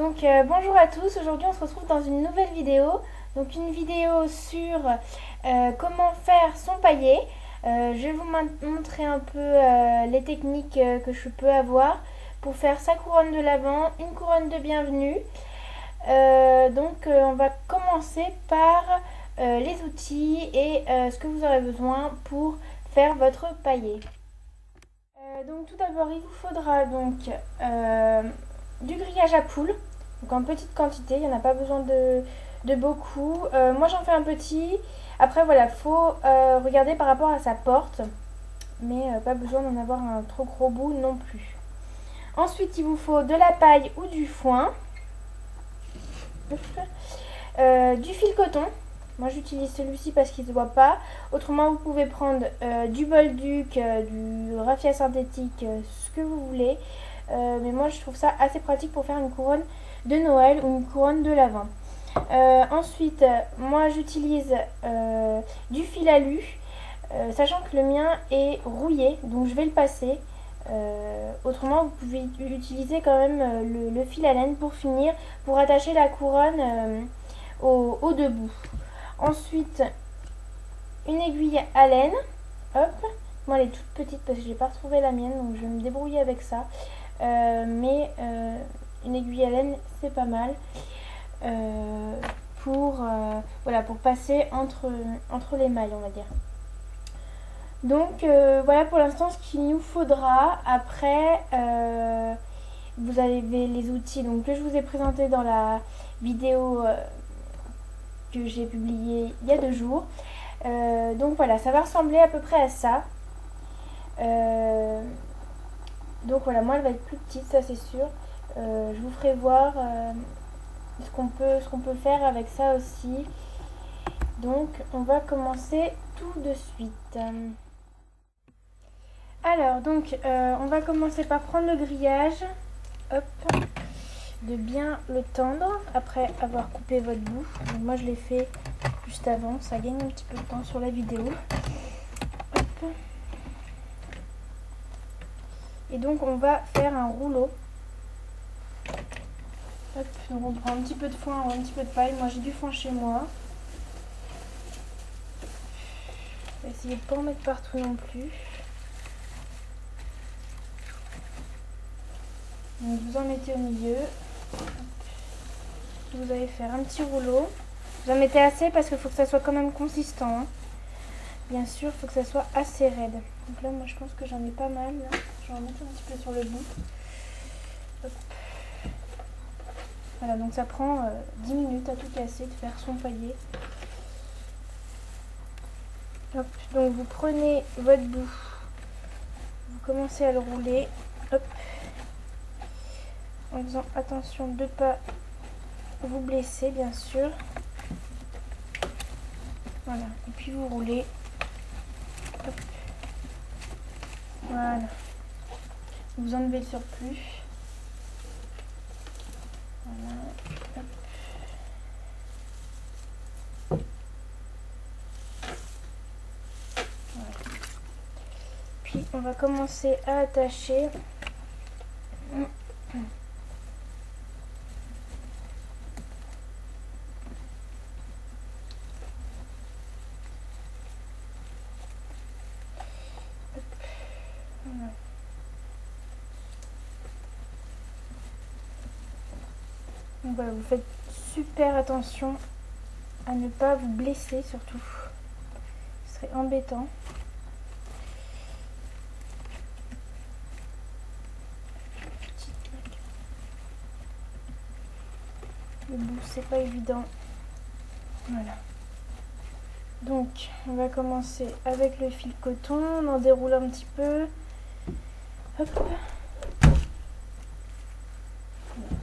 Bonjour à tous, aujourd'hui on se retrouve dans une nouvelle vidéo. Donc une vidéo sur comment faire son paillet. Je vais vous montrer un peu les techniques que je peux avoir pour faire sa couronne de l'Avent, une couronne de bienvenue. On va commencer par les outils et ce que vous aurez besoin pour faire votre paillet. Donc tout d'abord il vous faudra du grillage à poules, donc en petite quantité, il n'y en a pas besoin de beaucoup. Moi j'en fais un petit, après voilà, faut regarder par rapport à sa porte, mais pas besoin d'en avoir un trop gros bout non plus. Ensuite il vous faut de la paille ou du foin, du fil coton. Moi j'utilise celui-ci parce qu'il ne se voit pas. Autrement vous pouvez prendre du bolduc, du raffia synthétique, ce que vous voulez. Mais moi je trouve ça assez pratique pour faire une couronne de Noël ou une couronne de l'Avent. Ensuite moi j'utilise du fil alu, sachant que le mien est rouillé, donc je vais le passer. Autrement vous pouvez utiliser quand même le fil à laine pour finir, pour attacher la couronne au debout. Ensuite, une aiguille à laine. Hop. Moi, elle est toute petite parce que j'ai pas retrouvé la mienne, donc je vais me débrouiller avec ça. Une aiguille à laine, c'est pas mal pour passer entre les mailles, on va dire. Donc voilà pour l'instant ce qu'il nous faudra. Après, vous avez les outils que je vous ai présentés dans la vidéo que j'ai publié il y a 2 jours. Donc voilà, ça va ressembler à peu près à ça. Donc voilà, moi elle va être plus petite, ça c'est sûr. Je vous ferai voir ce qu'on peut faire avec ça aussi. Donc on va commencer tout de suite. Alors on va commencer par prendre le grillage. Hop, de bien le tendre après avoir coupé votre bout. Donc moi je l'ai fait juste avant, ça gagne un petit peu de temps sur la vidéo. Hop. Et donc on va faire un rouleau. Hop, donc on prend un petit peu de foin ou un petit peu de paille. Moi j'ai du foin chez moi. Je vais essayer de ne pas en mettre partout non plus. Donc vous en mettez au milieu. Vous allez faire un petit rouleau. Vous en mettez assez parce qu'il faut que ça soit quand même consistant. Hein. Bien sûr, il faut que ça soit assez raide. Donc là, moi je pense que j'en ai pas mal. Là. Je vais en mettre un petit peu sur le bout. Hop. Voilà, donc ça prend 10 minutes à tout casser de faire son paillet. Hop, donc vous prenez votre bout, vous commencez à le rouler, hop, en faisant attention de ne pas vous blesser bien sûr. Voilà, et puis vous roulez. Hop. Voilà. Vous enlevez le surplus. Voilà. Hop. Voilà. Puis on va commencer à attacher. Donc voilà, vous faites super attention à ne pas vous blesser surtout. Ce serait embêtant. Le bout c'est pas évident. Voilà. Donc on va commencer avec le fil coton. On en déroule un petit peu. Hop.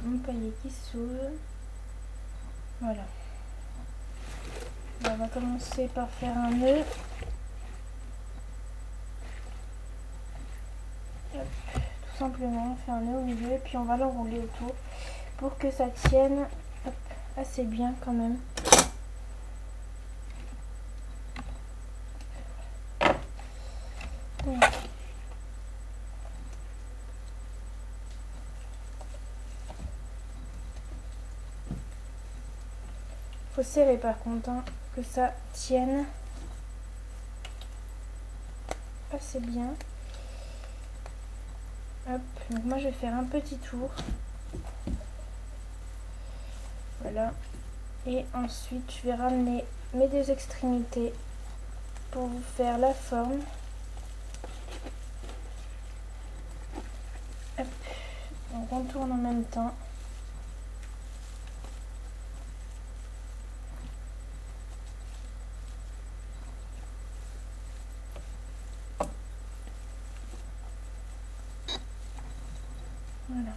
Mon paillet qui s'ouvre. Voilà. On va commencer par faire un nœud. Hop. Tout simplement, on fait un nœud au milieu et puis on va l'enrouler autour pour que ça tienne hop, assez bien quand même. Donc, Faut serrer par contre, hein, que ça tienne assez bien. Hop, donc moi je vais faire un petit tour. Voilà. Et ensuite je vais ramener mes deux extrémités pour vous faire la forme. Hop. Donc on tourne en même temps. Voilà.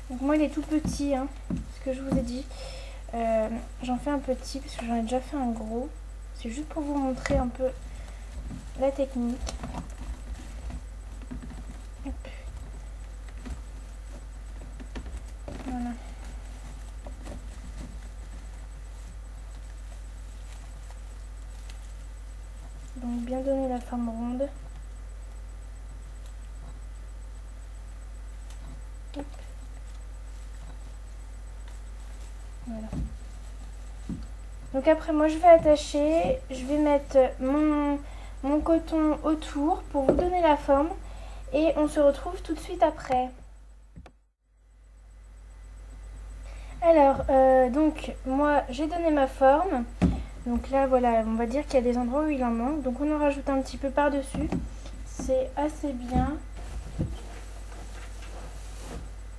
Donc moi il est tout petit, hein, ce que je vous ai dit. J'en fais un petit parce que j'en ai déjà fait un gros. C'est juste pour vous montrer un peu la technique. Hop. Voilà. Donc bien donner la forme ronde. Hop. Voilà. Donc après moi je vais attacher, je vais mettre mon coton autour pour vous donner la forme et on se retrouve tout de suite après. Alors donc moi j'ai donné ma forme, donc là voilà on va dire qu'il y a des endroits où il en manque, donc on en rajoute un petit peu par dessus, c'est assez bien.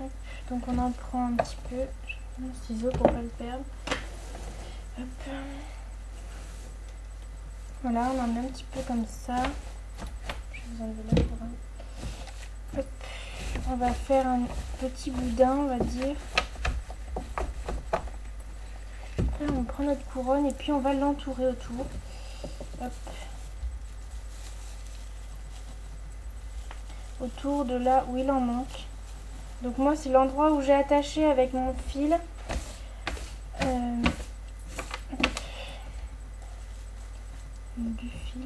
Hop. Donc on en prend un petit peu, je prends mon ciseau pour pas le perdre. Hop. Voilà, on en met un petit peu comme ça. Je vais vous enlever là pour un... Hop. On va faire un petit boudin, on va dire. Là, on prend notre couronne et puis on va l'entourer autour. Hop. Autour de là où il en manque. Donc moi, c'est l'endroit où j'ai attaché avec mon fil. Du fil.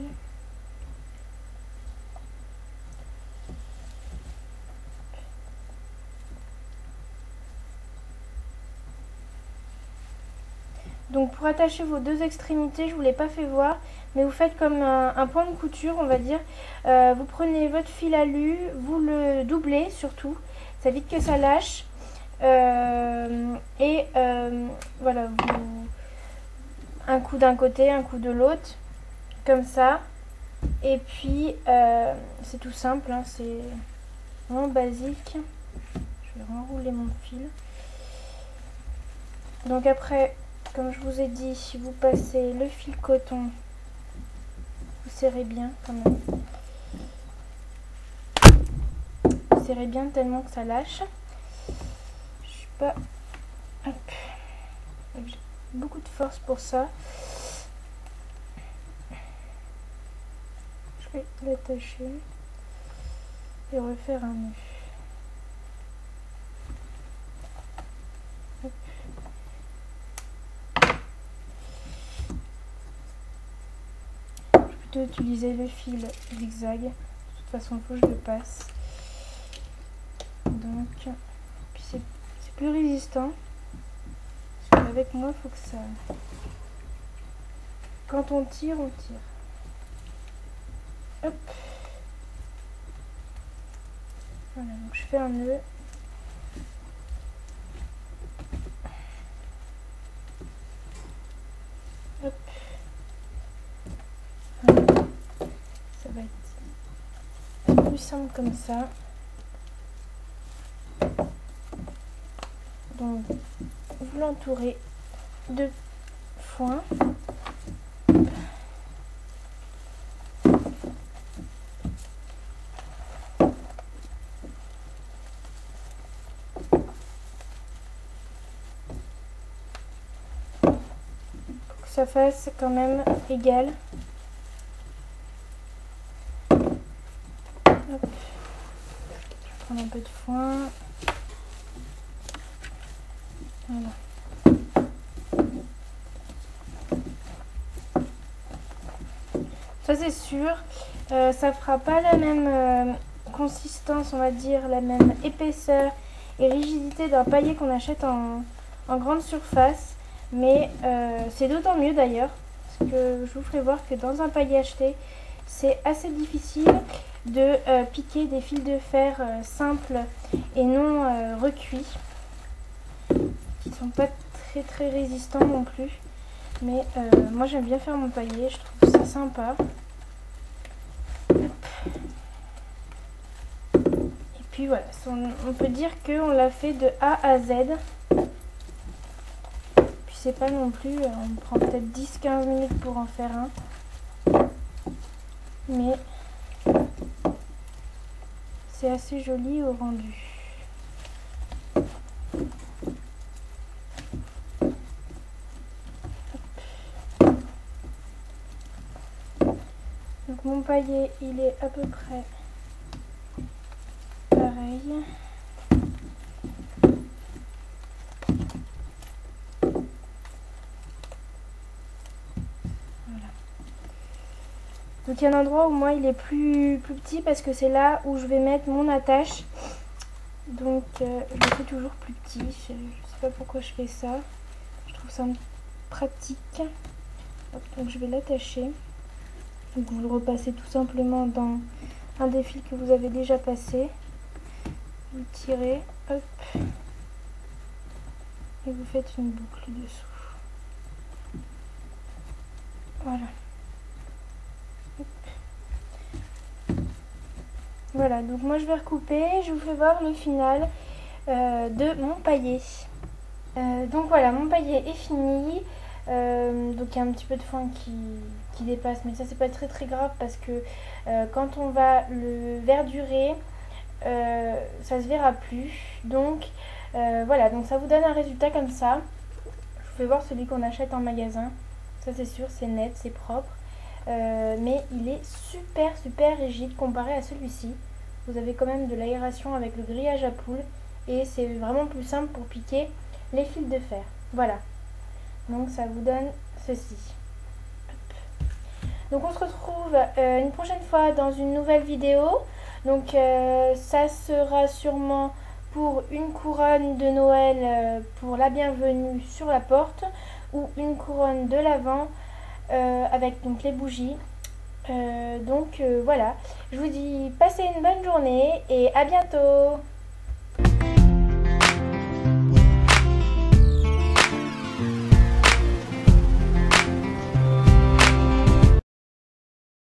Donc pour attacher vos deux extrémités, je ne vous l'ai pas fait voir, mais vous faites comme un point de couture, on va dire. Vous prenez votre fil alu, vous le doublez surtout, ça évite que ça lâche. Voilà, un coup d'un côté, un coup de l'autre, comme ça. Et puis c'est tout simple, hein, c'est vraiment basique. Je vais renrouler mon fil. Donc après, comme je vous ai dit, si vous passez le fil coton, vous serrez bien quand même. Vous serrez bien tellement que ça lâche. Je suis pas... Hop. J'ai beaucoup de force pour ça. Je vais l'attacher et refaire un nœud. Utiliser le fil zigzag, de toute façon il faut que je le passe, donc puis c'est plus résistant parce qu'avec moi il faut que ça, quand on tire hop, voilà, donc je fais un nœud. Hop. Voilà. Ça va être plus simple comme ça. Donc vous l'entourez de foin. Pour que ça fasse quand même égal. Hop. Je vais prendre un peu de foin. Voilà. Ça c'est sûr, ça fera pas la même consistance, on va dire, la même épaisseur et rigidité d'un paillet qu'on achète en grande surface, mais c'est d'autant mieux d'ailleurs, parce que je vous ferai voir que dans un paillet acheté, c'est assez difficile de piquer des fils de fer simples et non recuits, qui sont pas très résistants non plus. Mais moi j'aime bien faire mon paillet, je trouve ça sympa. Et puis voilà, on peut dire qu'on l'a fait de A à Z. Puis c'est pas non plus, on prend peut-être 10-15 minutes pour en faire un. Mais c'est assez joli au rendu. Donc mon paillet, il est à peu près pareil. Voilà. Donc il y a un endroit où moi il est plus petit parce que c'est là où je vais mettre mon attache. Donc je le fais toujours plus petit. Je sais pas pourquoi je fais ça. Je trouve ça pratique. Donc je vais l'attacher. Donc vous le repassez tout simplement dans un des fils que vous avez déjà passé. Vous tirez, hop, et vous faites une boucle dessous. Voilà. Hop. Voilà, donc moi je vais recouper, je vous fais voir le final de mon paillet. Donc voilà, mon paillet est fini. Donc il y a un petit peu de foin qui dépasse, mais ça c'est pas très grave parce que quand on va le verdurer, ça se verra plus. Donc voilà, donc ça vous donne un résultat comme ça. Je vous fais voir celui qu'on achète en magasin. Ça c'est sûr, c'est net, c'est propre. Mais il est super rigide comparé à celui-ci. Vous avez quand même de l'aération avec le grillage à poule et c'est vraiment plus simple pour piquer les fils de fer. Voilà. Donc ça vous donne ceci. Hop. Donc on se retrouve une prochaine fois dans une nouvelle vidéo. Donc ça sera sûrement pour une couronne de Noël pour la bienvenue sur la porte ou une couronne de l'Avent avec donc les bougies. Donc voilà, je vous dis passez une bonne journée et à bientôt.